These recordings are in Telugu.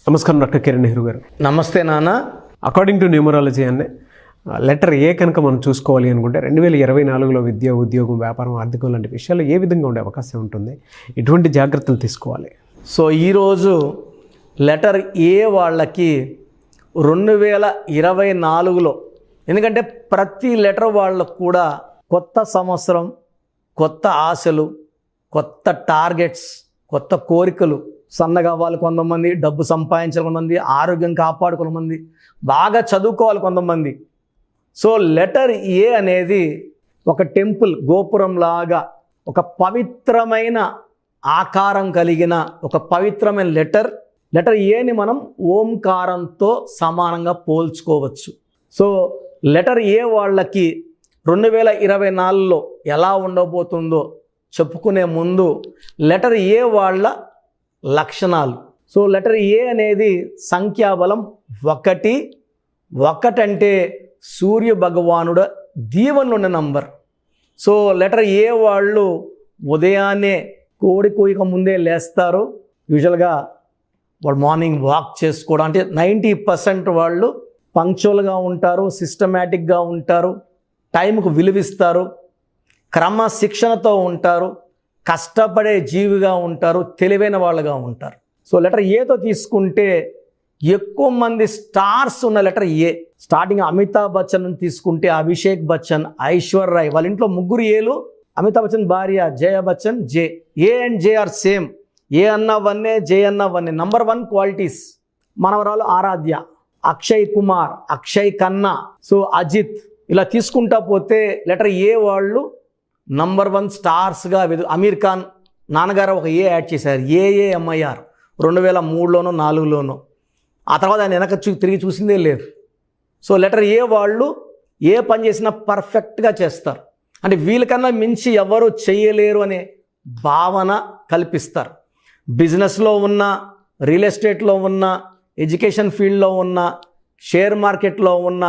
నమస్కారం డాక్టర్ కిరణ్ నెహ్రూ గారు. నమస్తే నాన్న. అకార్డింగ్ టు న్యూమరాలజీ అనే లెటర్ ఏ కనుక మనం చూసుకోవాలి అనుకుంటే 2024లో విద్య, ఉద్యోగం, వ్యాపారం, ఆర్థికం లాంటి విషయాలు ఏ విధంగా ఉండే అవకాశం ఉంటుంది, ఎటువంటి జాగ్రత్తలు తీసుకోవాలి? సో ఈరోజు లెటర్ ఏ వాళ్ళకి 2024లో, ఎందుకంటే ప్రతి లెటర్ వాళ్ళకు కూడా కొత్త సంవత్సరం, కొత్త ఆశలు, కొత్త టార్గెట్స్, కొత్త కోరికలు. సన్నగా అవ్వాలి కొంతమంది, డబ్బు సంపాదించాలి కొంతమంది, ఆరోగ్యం కాపాడు కొంతమంది, బాగా చదువుకోవాలి కొంతమంది. సో లెటర్ ఏ అనేది ఒక టెంపుల్ గోపురం లాగా, ఒక పవిత్రమైన ఆకారం కలిగిన ఒక పవిత్రమైన లెటర్ ఏని మనం ఓంకారంతో సమానంగా పోల్చుకోవచ్చు. సో లెటర్ ఏ వాళ్ళకి 2024లో ఎలా ఉండబోతుందో చెప్పుకునే ముందు లెటర్ ఏ వాళ్ళ లక్షణాలు. సో లెటర్ ఏ అనేది సంఖ్యాబలం 1. 1 అంటే సూర్య భగవానుడు దీవెనలు ఉన్న నంబర్. సో లెటర్ ఏ వాళ్ళు ఉదయాన్నే కోడి కూయక ముందే లేస్తారు. యూజువల్గా వాళ్ళు మార్నింగ్ వాక్ చేసుకోవడం, అంటే 90% వాళ్ళు పంక్చువల్గా ఉంటారు, సిస్టమేటిక్గా ఉంటారు, టైంకు విలువిస్తారు, క్రమశిక్షణతో ఉంటారు, కష్టపడే జీవిగా ఉంటారు, తెలివైన వాళ్ళుగా ఉంటారు. సో లెటర్ ఏతో తీసుకుంటే ఎక్కువ మంది స్టార్స్ ఉన్న letter A. Starting Amitabh Bachchan తీసుకుంటే అభిషేక్ బచ్చన్, ఐశ్వర్య రాయ్, వాళ్ళ ఇంట్లో 3 ఏలు. అమితాబ్ బచ్చన్ భార్య Jaya Bachchan J. A and J are same. A అన్న వన్నే, జే అన్న వన్నే. Number 1 qualities. మనవరాలు ఆరాధ్య, అక్షయ్ కుమార్, అక్షయ్ ఖన్నా, సో అజిత్, ఇలా తీసుకుంటా పోతే లెటర్ ఏ వాళ్ళు నంబర్ 1 స్టార్స్గా. అమీర్ ఖాన్ నాన్నగారు ఒక ఏ యాడ్ చేశారు, AAMIR 2003లోనో 2004లోనో. ఆ తర్వాత ఆయన వెనక తిరిగి చూసిందే లేదు. సో లెటర్ ఏ వాళ్ళు ఏ పని చేసినా పర్ఫెక్ట్గా చేస్తారు. అంటే వీళ్ళకన్నా మించి ఎవరు చేయలేరు అనే భావన కల్పిస్తారు. బిజినెస్లో ఉన్న, రియల్ ఎస్టేట్లో ఉన్న, ఎడ్యుకేషన్ ఫీల్డ్లో ఉన్న, షేర్ మార్కెట్లో ఉన్న,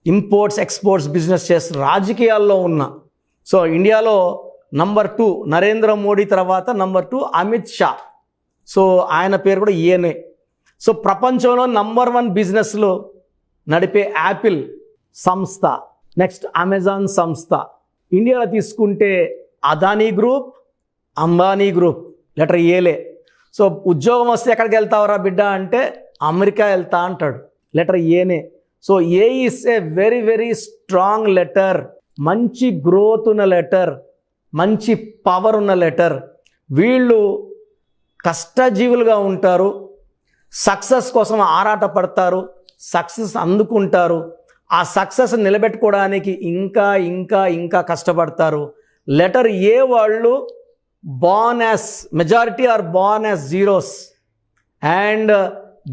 ఇంపోర్ట్స్ ఎక్స్పోర్ట్స్ బిజినెస్ చేస్తారు, రాజకీయాల్లో ఉన్న. సో ఇండియాలో నంబర్ 2 నరేంద్ర మోడీ తర్వాత నంబర్ 2 అమిత్ షా. సో ఆయన పేరు కూడా ఈయనే. సో ప్రపంచంలో నంబర్ 1 బిజినెస్లో నడిపే యాపిల్ సంస్థ, నెక్స్ట్ అమెజాన్ సంస్థ. ఇండియాలో తీసుకుంటే Adani group, Ambani group letter ఏలే. సో ఉద్యోగం వస్తే ఎక్కడికి వెళ్తావరా బిడ్డ అంటే అమెరికా వెళ్తా అంటాడు, లెటర్ ఏనే. So A is a very very strong letter. మంచి గ్రోత్ ఉన్న లెటర్, మంచి పవర్ ఉన్న లెటర్. వీళ్ళు కష్టజీవులుగా ఉంటారు, సక్సెస్ కోసం ఆరాట పడతారు, సక్సెస్ అందుకుంటారు. ఆ సక్సెస్ నిలబెట్టుకోవడానికి ఇంకా ఇంకా ఇంకా కష్టపడతారు. లెటర్ ఏ వాళ్ళు born as majority are born as zeros and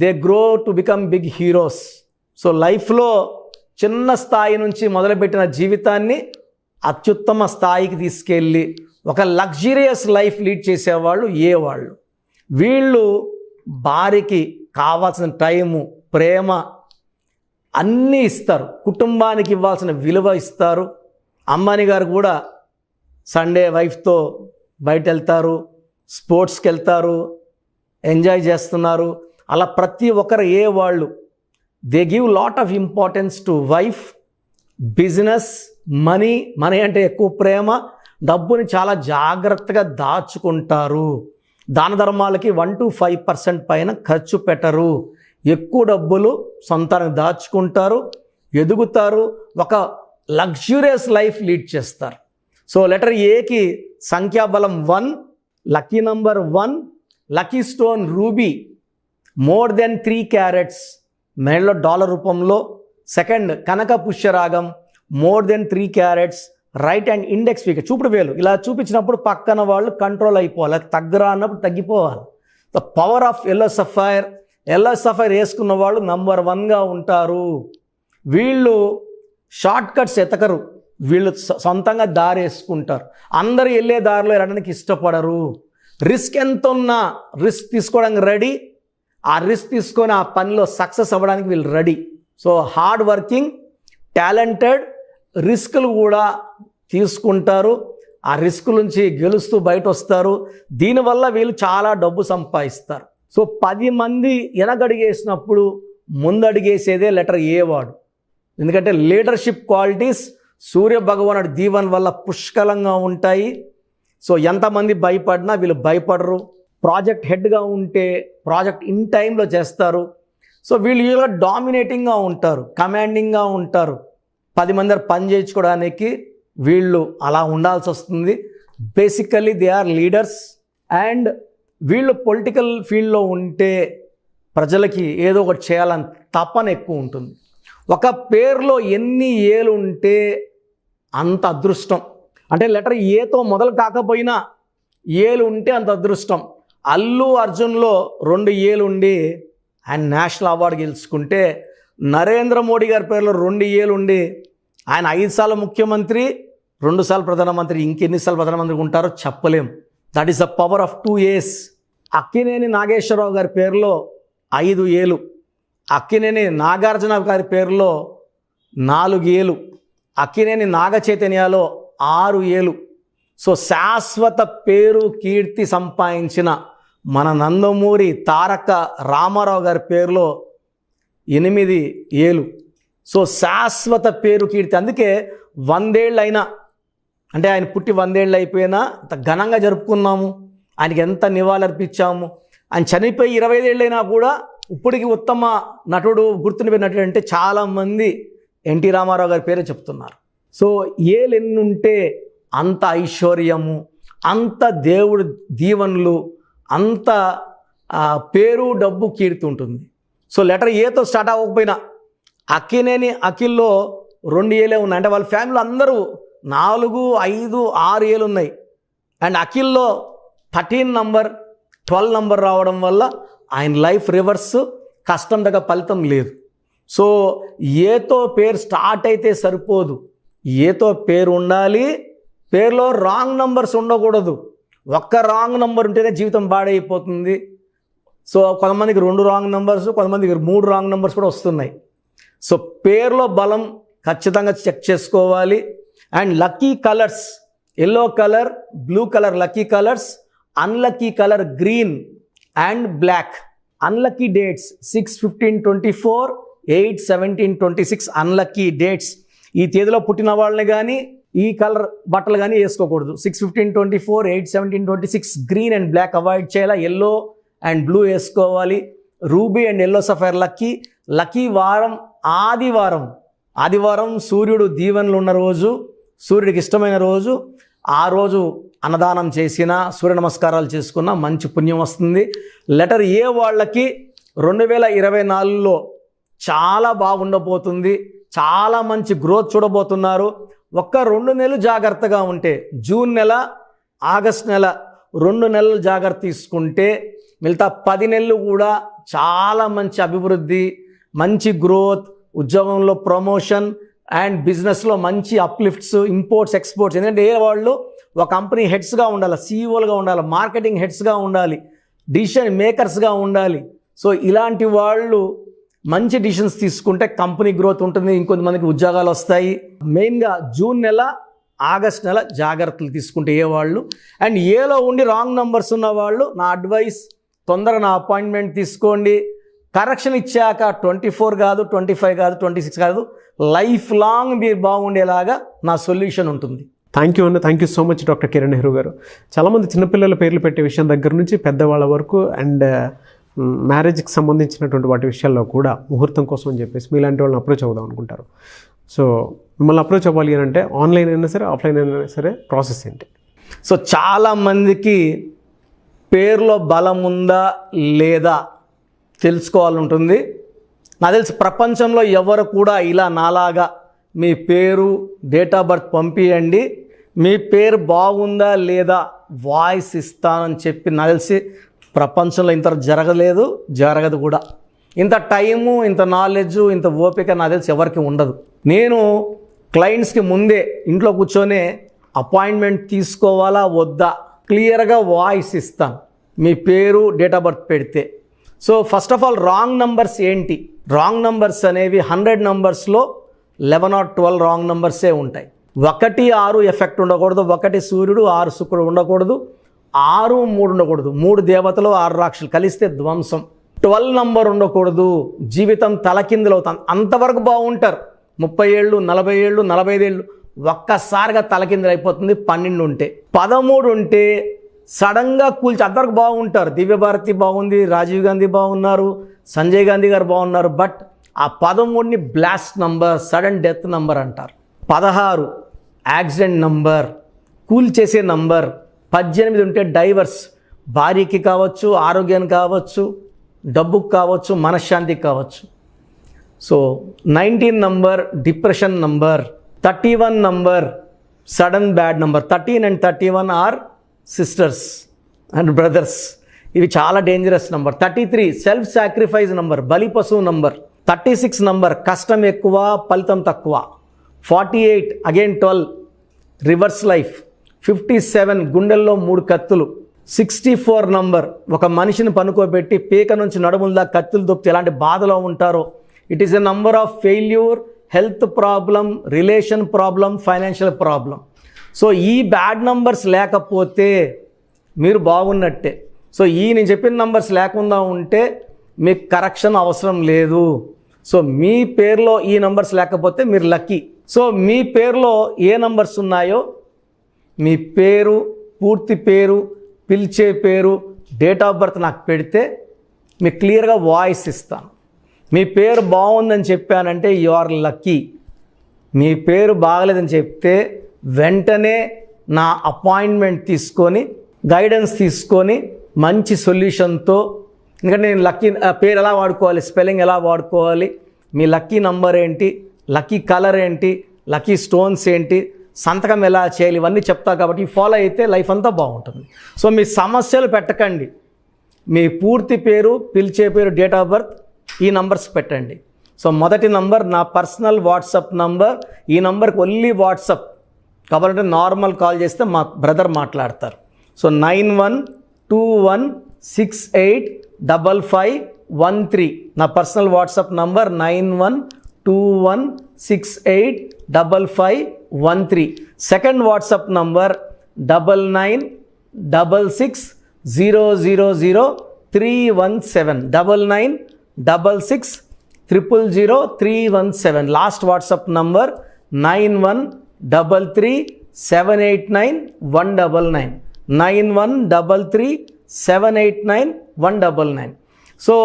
they grow to become big heroes. So లైఫ్లో చిన్న స్థాయి నుంచి మొదలుపెట్టిన జీవితాన్ని అత్యుత్తమ స్థాయికి తీసుకెళ్ళి ఒక లగ్జరియస్ లైఫ్ లీడ్ చేసేవాళ్ళు ఏ వాళ్ళు. వీళ్ళు భార్యకి కావాల్సిన టైము, ప్రేమ అన్నీ ఇస్తారు, కుటుంబానికి ఇవ్వాల్సిన విలువ ఇస్తారు. అంబానీ గారు కూడా సండే వైఫ్తో బయట వెళ్తారు, స్పోర్ట్స్కి వెళ్తారు, ఎంజాయ్ చేస్తున్నారు. అలా ప్రతి ఒక్కరు ఏ వాళ్ళు they give lot of importance to wife, business, money. Money అంటే ఎక్కువ ప్రేమ, డబ్బుని చాలా జాగ్రత్తగా దాచుకుంటారు. దాన ధర్మాలకి 1 to 5% పైన ఖర్చు పెట్టరు. ఎక్కువ డబ్బులు సొంతానికి దాచుకుంటారు, ఎదుగుతారు, ఒక లగ్జూరియస్ లైఫ్ లీడ్ చేస్తారు. సో లెటర్ ఏకి సంఖ్యాబలం 1, lucky number 1, lucky stone ruby, more than 3 carats, మెడలో డాలర్ రూపంలో. సెకండ్ కనక పుష్యరాగం, more than 3 carats, right and index finger, చూపుడు వేలు ఇలా చూపించినప్పుడు పక్కన వాళ్ళు కంట్రోల్ అయిపోవాలి, తగ్గరా అన్నప్పుడు తగ్గిపోవాలి. The power of yellow sapphire. Yellow sapphire వేసుకున్న వాళ్ళు నంబర్ 1గా ఉంటారు. వీళ్ళు షార్ట్ కట్స్ ఎతకరు, వీళ్ళు సొంతంగా దారి వేసుకుంటారు. అందరూ వెళ్ళే దారిలో వెళ్ళడానికి ఇష్టపడరు. రిస్క్ ఎంత ఉన్నా రిస్క్ తీసుకోవడానికి రెడీ. ఆ రిస్క్ తీసుకొని ఆ పనిలో సక్సెస్ అవ్వడానికి వీళ్ళు ready. So hard working, talented, రిస్కులు కూడా తీసుకుంటారు. ఆ రిస్క్ నుంచి గెలుస్తూ బయట వస్తారు. దీనివల్ల వీళ్ళు చాలా డబ్బు సంపాదిస్తారు. సో 10 మంది వెనకడుగేసినప్పుడు ముందడుగేసేదే లెటర్ ఏ వాడు. ఎందుకంటే లీడర్షిప్ క్వాలిటీస్ సూర్య భగవానుడి దీవెన వల్ల పుష్కలంగా ఉంటాయి. సో ఎంతమంది భయపడినా వీళ్ళు భయపడరు. ప్రాజెక్ట్ హెడ్గా ఉంటే ప్రాజెక్ట్ ఇన్ టైంలో చేస్తారు. సో వీళ్ళు డామినేటింగ్గా ఉంటారు, కమాండింగ్గా ఉంటారు. 10 మంది పని చేయించుకోవడానికి వీళ్ళు అలా ఉండాల్సి వస్తుంది. Basically they are leaders. And వీళ్ళు పొలిటికల్ ఫీల్డ్లో ఉంటే ప్రజలకి ఏదో ఒకటి చేయాలని తపన ఎక్కువ ఉంటుంది. ఒక పేరులో ఎన్ని ఏలు ఉంటే అంత అదృష్టం. అంటే లెటర్ ఏతో మొదలు కాకపోయినా ఏలు ఉంటే అంత అదృష్టం. అల్లు అర్జున్లో 2 ఏలు ఉండి ఆయన నేషనల్ అవార్డు గెలుచుకుంటే, నరేంద్ర మోడీ గారి పేరులో 2 ఏలు ఉండి ఆయన 5 సార్లు ముఖ్యమంత్రి, 2 సార్లు ప్రధానమంత్రి, ఇంకెన్నిసార్లు ప్రధానమంత్రి ఉంటారో చెప్పలేం. That is the power of 2 A's. Akkineni Nageswara Rao గారి పేరులో 5 ఏలు, అక్కినేని నాగార్జున గారి పేరులో 4 ఏలు, అక్కినేని నాగ చైతన్యలో 6 ఏలు. సో శాశ్వత పేరు కీర్తి సంపాదించిన మన నందమూరి తారక రామారావు గారి పేరులో 8 ఏలు. సో శాశ్వత పేరు కీర్తి. అందుకే 100 ఏళ్ళు అయినా, అంటే ఆయన పుట్టి 100 ఏళ్ళు అయిపోయినా ఇంత ఘనంగా జరుపుకున్నాము, ఆయనకి ఎంత నివాళులర్పించాము. ఆయన చనిపోయి 25 ఏళ్ళైనా కూడా ఇప్పటికి ఉత్తమ నటుడు, గుర్తుండిపోయిన నటుడు అంటే చాలామంది ఎన్టీ రామారావు గారి పేరే చెప్తున్నారు. సో ఏలు ఎన్నుంటే అంత ఐశ్వర్యము, అంత దేవుడు దీవెనలు, అంత పేరు, డబ్బు, కీర్తి ఉంటుంది. సో లెటర్ ఏతో స్టార్ట్ అవ్వకపోయినా అక్కినేని అఖిల్లో 2 ఏలే ఉన్నాయి. అంటే వాళ్ళ ఫ్యామిలీ అందరూ 4, 5, 6 ఏలు ఉన్నాయి. అండ్ అఖిల్లో 13 నంబర్, 12 నంబర్ రావడం వల్ల ఆయన లైఫ్ రివర్స్, కష్టం దగ్గర ఫలితం లేదు. సో ఏతో పేరు స్టార్ట్ అయితే సరిపోదు, ఏతో పేరు ఉండాలి. పేరులో రాంగ్ నంబర్స్ ఉండకూడదు. ఒక్క రాంగ్ నంబర్ ఉంటేనే జీవితం బాడైపోతుంది. సో కొంతమందికి 2 రాంగ్ నంబర్స్, కొంతమందికి 3 రాంగ్ నంబర్స్ కూడా వస్తున్నాయి. సో పేరులో బలం ఖచ్చితంగా చెక్ చేసుకోవాలి. And lucky colours, yellow colour, blue colour lucky colours, unlucky colour green and black. Unlucky dates 6/15/24, 8/17/26 unlucky dates. ఈ తేదీలో పుట్టిన వాళ్ళని కానీ ఈ కలర్ బట్టలు కానీ వేసుకోకూడదు. 6/15/24, 8/17/26 గ్రీన్ అండ్ బ్లాక్ అవాయిడ్ చేయాలి. ఎల్లో అండ్ బ్లూ వేసుకోవాలి. Ruby and yellow sapphire lucky. Lucky వారం ఆదివారం. ఆదివారం సూర్యుడు దీవెనలు ఉన్న రోజు, సూర్యుడికి ఇష్టమైన రోజు. ఆ రోజు అన్నదానం చేసినా, సూర్య నమస్కారాలు చేసుకున్నా మంచి పుణ్యం వస్తుంది. లెటర్ ఏ వాళ్ళకి 2024లో చాలా బాగుండబోతుంది. చాలా మంచి గ్రోత్ చూడబోతున్నారు. ఒక్క 2 నెలలు జాగ్రత్తగా ఉంటే, జూన్ నెల, ఆగస్ట్ నెల 2 నెలలు జాగ్రత్త తీసుకుంటే మిగతా 10 నెలలు కూడా చాలా మంచి అభివృద్ధి, మంచి గ్రోత్, ఉద్యోగంలో ప్రమోషన్ అండ్ బిజినెస్లో మంచి అప్లిఫ్ట్స్, ఇంపోర్ట్స్, ఎక్స్పోర్ట్స్. ఎందుకంటే ఏ వాళ్ళు ఒక కంపెనీ హెడ్స్గా ఉండాలి, సీఈఓలుగా ఉండాలి, మార్కెటింగ్ హెడ్స్గా ఉండాలి, డిసిషన్ మేకర్స్గా ఉండాలి. సో ఇలాంటి వాళ్ళు మంచి డిసిషన్స్ తీసుకుంటే కంపెనీ గ్రోత్ ఉంటుంది, ఇంకొంతమందికి ఉద్యోగాలు వస్తాయి. మెయిన్గా జూన్ నెల, ఆగస్ట్ నెల జాగ్రత్తలు తీసుకుంటే ఏ వాళ్ళు. అండ్ ఏలో ఉండి రాంగ్ నంబర్స్ ఉన్న వాళ్ళు నా అడ్వైస్, తొందరగా నా అపాయింట్మెంట్ తీసుకోండి. కరెక్షన్ ఇచ్చాక 24 కాదు, 25 కాదు, 26 కాదు, లైఫ్ లాంగ్ మీరు బాగుండేలాగా నా సొల్యూషన్ ఉంటుంది. థ్యాంక్ యూ అన్న. Thank you so much doctor Kiran Nehru గారు. చాలామంది చిన్నపిల్లల పేర్లు పెట్టే విషయం దగ్గర నుంచి పెద్దవాళ్ళ వరకు అండ్ మ్యారేజ్కి సంబంధించినటువంటి వాటి విషయాల్లో కూడా ముహూర్తం కోసం అని చెప్పేసి మీలాంటి వాళ్ళని అప్రోచ్ అవుదాం అనుకుంటారు. సో మిమ్మల్ని అప్రోచ్ అవ్వాలి అని అంటే ఆన్లైన్ అయినా సరే, ఆఫ్లైన్ అయినా సరే ప్రాసెస్ ఏంటి? సో చాలామందికి పేరులో బలం ఉందా లేదా తెలుసుకోవాలంటుంది. నాకు తెలిసి ప్రపంచంలో ఎవరు కూడా ఇలా నాలాగా మీ పేరు, డేట్ ఆఫ్ బర్త్ పంపియండి, మీ పేరు బాగుందా లేదా వాయిస్ ఇస్తానని చెప్పి నాకు తెలిసి ప్రపంచంలో ఇంత జరగలేదు, జరగదు కూడా. ఇంత టైము, ఇంత నాలెడ్జ్, ఇంత ఓపిక నాకు తెలిసి ఎవరికి ఉండదు. నేను క్లయింట్స్కి ముందే ఇంట్లో కూర్చొని అపాయింట్మెంట్ తీసుకోవాలా వద్దా క్లియర్గా వాయిస్ ఇస్తాను, మీ పేరు, డేట్ ఆఫ్ బర్త్ పెడితే. So first of all wrong numbers ఏంటి? రాంగ్ నంబర్స్ అనేవి 100 నంబర్స్లో 11 or 12 రాంగ్ నంబర్సే ఉంటాయి. 1, 6 ఎఫెక్ట్ ఉండకూడదు, 1 సూర్యుడు, 6 శుక్రుడు ఉండకూడదు, 6, 3 ఉండకూడదు. 3 దేవతలు 6 రాక్షసులు కలిస్తే ధ్వంసం. 12 నంబర్ ఉండకూడదు, జీవితం తలకిందులవుతాం. అంతవరకు బాగుంటారు, 30 ఏళ్ళు, 40 ఏళ్ళు, 45 ఏళ్ళు, ఒక్కసారిగా తలకిందులు అయిపోతుంది. 12 ఉంటే, 13 ఉంటే సడన్గా కూల్చి అంతవరకు బాగుంటారు. దివ్యభారతి బాగుంది, రాజీవ్ గాంధీ బాగున్నారు, సంజయ్ గాంధీ గారు బాగున్నారు. బట్ ఆ 13ని blast number, sudden death number అంటారు. 16 యాక్సిడెంట్ నంబర్, కూల్ చేసే నంబర్. 18 ఉంటే డైవర్స్, భార్యకి కావచ్చు, ఆరోగ్యానికి కావచ్చు, డబ్బుకు కావచ్చు, మనశ్శాంతికి కావచ్చు. So 19 number depression number. 31 number sudden bad number. 13 and 31 are sisters and brothers. ఇవి చాలా dangerous number. 33 self sacrifice number, బలి పశువు నంబర్. 36 నంబర్ కష్టం ఎక్కువ, ఫలితం తక్కువ. 48 అగైన్ 12 రివర్స్ లైఫ్. 57 గుండెల్లో 3 కత్తులు. 64 నంబర్ ఒక మనిషిని పనుకోబెట్టి పీక నుంచి నడుముల కత్తులు దొప్పితే ఎలాంటి బాధలో ఉంటారో. It is a number of failure, health problem, relation problem, financial problem. So ఈ బ్యాడ్ నంబర్స్ లేకపోతే మీరు బాగున్నట్టే. సో నేను చెప్పిన నంబర్స్ లేకుండా ఉంటే మీకు కరెక్షన్ అవసరం లేదు. సో మీ పేరులో ఈ నంబర్స్ లేకపోతే మీరు లక్కీ. సో మీ పేరులో ఏ నంబర్స్ ఉన్నాయో, మీ పేరు, పూర్తి పేరు, పిలిచే పేరు, డేట్ ఆఫ్ బర్త్ నాకు పెడితే మీకు క్లియర్గా వాయిస్ ఇస్తాను. మీ పేరు బాగుందని చెప్పానంటే యు ఆర్ లక్కీ. మీ పేరు బాగలేదని చెప్తే వెంటనే నా అపాయింట్మెంట్ తీసుకొని, గైడెన్స్ తీసుకొని, మంచి సొల్యూషన్తో, ఎందుకంటే నేను లక్కీ పేరు ఎలా వాడుకోవాలి, స్పెల్లింగ్ ఎలా వాడుకోవాలి, మీ లక్కీ నంబర్ ఏంటి, లక్కీ కలర్ ఏంటి, లక్కీ స్టోన్స్ ఏంటి, సంతకం ఎలా చేయాలి, ఇవన్నీ చెప్తా. కాబట్టి ఫాలో అయితే లైఫ్ అంతా బాగుంటుంది. సో మీ సమస్యలు పెట్టకండి, మీ పూర్తి పేరు, పిలిచే పేరు, డేట్ ఆఫ్ బర్త్, ఈ నంబర్స్ పెట్టండి. సో మొదటి నంబర్ నా పర్సనల్ వాట్సాప్ నంబర్. ఈ నంబర్కి ఓన్లీ వాట్సాప్ కాబట్టి నార్మల్ కాల్ చేస్తే మా బ్రదర్ మాట్లాడతారు. సో 9121685513 నా personal WhatsApp number. 9121685513. Second WhatsApp number 9966000317 9966000317. Last WhatsApp number 9133789199 9133789199. So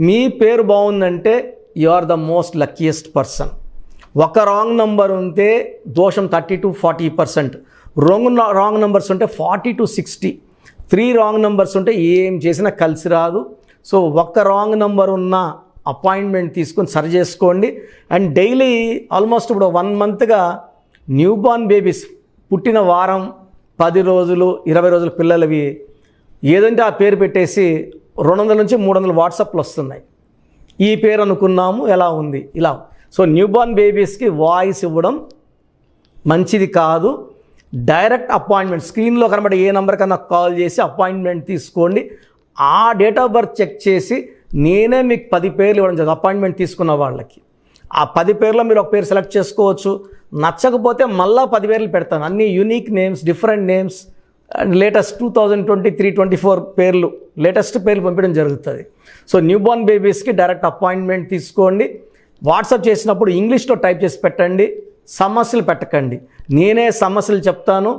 మీ పేరు బాగుందంటే you are the most luckiest person. ఒక రాంగ్ నంబర్ ఉంటే దోషం 30 to 40%, రాంగ్ నంబర్స్ ఉంటే 40 to 60, 3 రాంగ్ నంబర్స్ ఉంటే ఏం చేసినా కలిసి రాదు. సో ఒక్క రాంగ్ నంబర్ ఉన్న అపాయింట్మెంట్ తీసుకొని సరి చేసుకోండి. అండ్ డైలీ ఆల్మోస్ట్ ఇప్పుడు 1 మంత్గా న్యూ బార్న్ బేబీస్ పుట్టిన వారం, 10 రోజులు, 20 రోజుల పిల్లలవి ఏదంటే ఆ పేరు పెట్టేసి 200 నుంచి 300 వాట్సాప్లు వస్తున్నాయి. ఈ పేరు అనుకున్నాము, ఎలా ఉంది, ఇలా. సో న్యూ బార్న్ బేబీస్కి వాయిస్ ఇవ్వడం మంచిది కాదు. డైరెక్ట్ అపాయింట్మెంట్ స్క్రీన్లో కనబడే ఏ నెంబర్ కన్నా కాల్ చేసి అపాయింట్మెంట్ తీసుకోండి. ఆ డేట్ ఆఫ్ బర్త్ చెక్ చేసి నేనే మీకు 10 పేర్లు ఇవ్వడం జరుగుతుంది అపాయింట్మెంట్ తీసుకున్న వాళ్ళకి. ఆ 10 పేర్లో మీరు ఒక పేరు సెలెక్ట్ చేసుకోవచ్చు. నచ్చకపోతే మళ్ళీ 10 పేర్లు పెడతాను, అన్ని unique names, different names, and latest 2023-24 పేర్లు, లేటెస్ట్ పేర్లు పంపించడం జరుగుతుంది. సో న్యూ బార్న్ బేబీస్కి డైరెక్ట్ అపాయింట్మెంట్ తీసుకోండి. వాట్సాప్ చేసినప్పుడు ఇంగ్లీష్లో టైప్ చేసి పెట్టండి, సమస్యలు పెట్టకండి. నేనే సమస్యలు చెప్తాను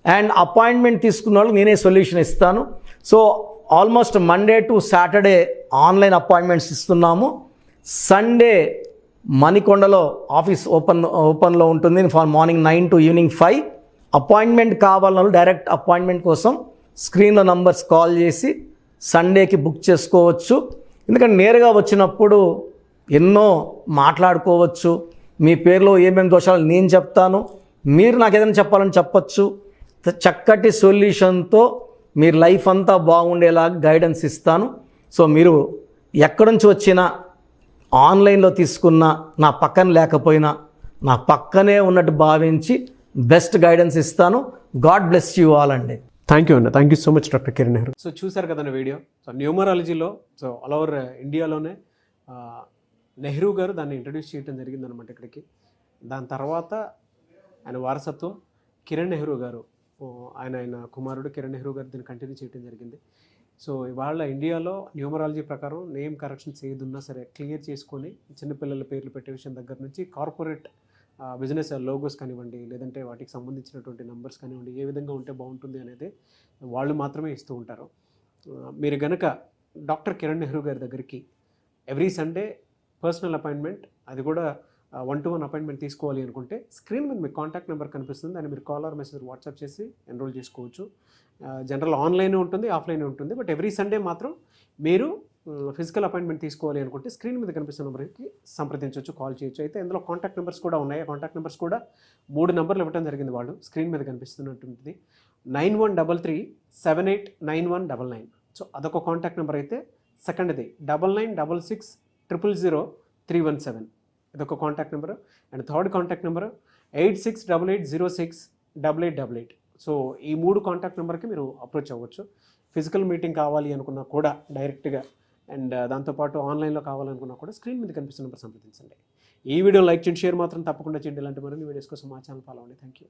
అండ్ అపాయింట్మెంట్ తీసుకున్న వాళ్ళకి నేనే సొల్యూషన్ ఇస్తాను. So almost Monday to Saturday online appointments ఇస్తున్నాము. సండే మణికొండలో ఆఫీస్ ఓపెన్లో ఉంటుంది మార్నింగ్ 9 to ఈవినింగ్ 5. అపాయింట్మెంట్ కావాలన్న డైరెక్ట్ అపాయింట్మెంట్ కోసం స్క్రీన్లో నంబర్స్ కాల్ చేసి సండేకి బుక్ చేసుకోవచ్చు. ఎందుకంటే నేరుగా వచ్చినప్పుడు ఎన్నో మాట్లాడుకోవచ్చు. మీ పేరులో ఏమేమి దోషాలు నేను చెప్తాను, మీరు నాకు ఏదైనా చెప్పాలని చెప్పచ్చు. చక్కటి సొల్యూషన్తో మీరు లైఫ్ అంతా బాగుండేలాగా గైడెన్స్ ఇస్తాను. సో మీరు ఎక్కడి నుంచి వచ్చినా, ఆన్లైన్లో తీసుకున్న, నా పక్కన లేకపోయినా నా పక్కనే ఉన్నట్టు భావించి బెస్ట్ గైడెన్స్ ఇస్తాను. గాడ్ బ్లెస్ యూ ఆల్ అండి. థ్యాంక్ యూ అన్న, thank you so much doctor Kiran Nehru. So చూసారు కదండి వీడియో. సో న్యూమరాలజీలో సో ఆల్ ఓవర్ ఇండియాలోనే నెహ్రూ గారు దాన్ని ఇంట్రడ్యూస్ చేయడం జరిగిందనమాట ఇక్కడికి. దాని తర్వాత ఆయన వారసత్వం కిరణ్ నెహ్రూ గారు ఆయన కుమారుడు కిరణ్ నెహ్రూ గారు దీన్ని కంటిన్యూ చేయడం జరిగింది. సో ఇవాళ ఇండియాలో న్యూమరాలజీ ప్రకారం నేమ్ కరెక్షన్స్ ఏదున్నా సరే క్లియర్ చేసుకొని చిన్నపిల్లల పేర్లు పెట్టే విషయం దగ్గర నుంచి కార్పొరేట్ బిజినెస్ లోగోస్ కానివ్వండి, లేదంటే వాటికి సంబంధించినటువంటి నంబర్స్ కానివ్వండి, ఏ విధంగా ఉంటే బాగుంటుంది అనేది వాళ్ళు మాత్రమే ఇస్తూ ఉంటారు. మీరు గనక డాక్టర్ కిరణ్ నెహ్రూ గారి దగ్గరికి ఎవ్రీ సండే పర్సనల్ అపాయింట్మెంట్, అది కూడా 1-to-1 అపాయింట్మెంట్ తీసుకోవాలి అనుకుంటే స్క్రీన్ మీద మీకు కాంటాక్ట్ నెంబర్ కనిపిస్తుంది, దాన్ని మీరు కాల్ ఆర్ మెసేజ్ వాట్సాప్ చేసి ఎన్రోల్ చేసుకోవచ్చు. జనరల్ ఆన్లైన్ ఉంటుంది, ఆఫ్లైన్ ఉంటుంది. బట్ ఎవ్రీ సండే మాత్రం మీరు ఫిజికల్ అపాయింట్మెంట్ తీసుకోవాలి అనుకుంటే స్క్రీన్ మీద కనిపిస్తున్న నెంబర్కి సంప్రదించవచ్చు, కాల్ చేయొచ్చు. అయితే ఇందులో కాంటాక్ట్ నెంబర్స్ కూడా ఉన్నాయి. కాంటాక్ట్ నెంబర్స్ కూడా 3 నెంబర్లు ఇవ్వడం జరిగింది. వాళ్ళు స్క్రీన్ మీద కనిపిస్తున్నటువంటిది 9133789199. సో అదొక కాంటాక్ట్ నెంబర్ అయితే, సెకండ్ది 9966000317, ఇదొక contact number. And third contact number 8688068888. So ఈ 3 కాంటాక్ట్ నెంబర్కి మీరు అప్రోచ్ అవ్వచ్చు. ఫిజికల్ మీటింగ్ కావాలి అనుకున్నా కూడా డైరెక్ట్గా, అండ్ దాంతోపాటు ఆన్లైన్లో కావాలనుకున్నా కూడా స్క్రీన్ మీద కనిపిస్తున్న నెంబర్ సంప్రదించండి. ఈ వీడియో లైక్ చేయండి, షేర్ మాత్రం తప్పకుండా చేయండి. ఇలాంటి మరిన్ని వీడియోస్ కోసం మా ఛానల్ ఫాలో అవ్వండి. Thank you.